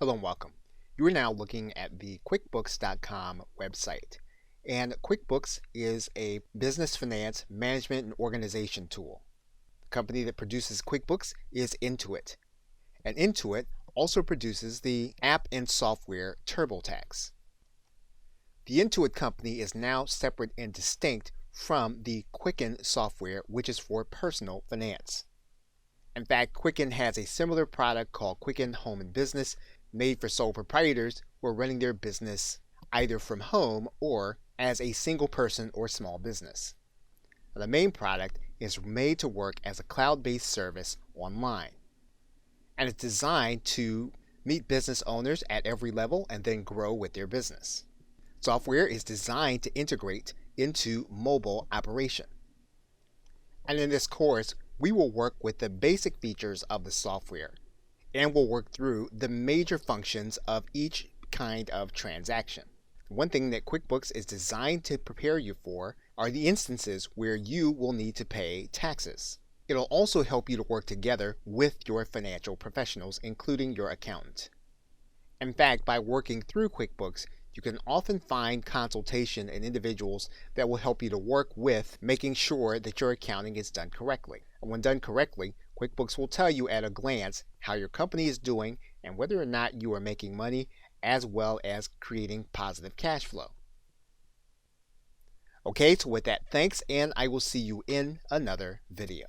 Hello and welcome. You are now looking at the Quickbooks.com website. And Quickbooks is a business finance management and organization tool. The company that produces Quickbooks is Intuit. And Intuit also produces the app and software TurboTax. The Intuit company is now separate and distinct from the Quicken software, which is for personal finance. In fact, Quicken has a similar product called Quicken Home and Business, made for sole proprietors who are running their business either from home or as a single person or small business. The main product is made to work as a cloud-based service online, and it's designed to meet business owners at every level and then grow with their business. Software is designed to integrate into mobile operation. And in this course, we will work with the basic features of the software, and we'll work through the major functions of each kind of transaction. One thing that QuickBooks is designed to prepare you for are the instances where you will need to pay taxes. It'll also help you to work together with your financial professionals, including your accountant. In fact, by working through QuickBooks, you can often find consultation and individuals that will help you to work with making sure that your accounting is done correctly. And when done correctly, QuickBooks will tell you at a glance how your company is doing and whether or not you are making money, as well as creating positive cash flow. Okay, so with that, thanks, and I will see you in another video.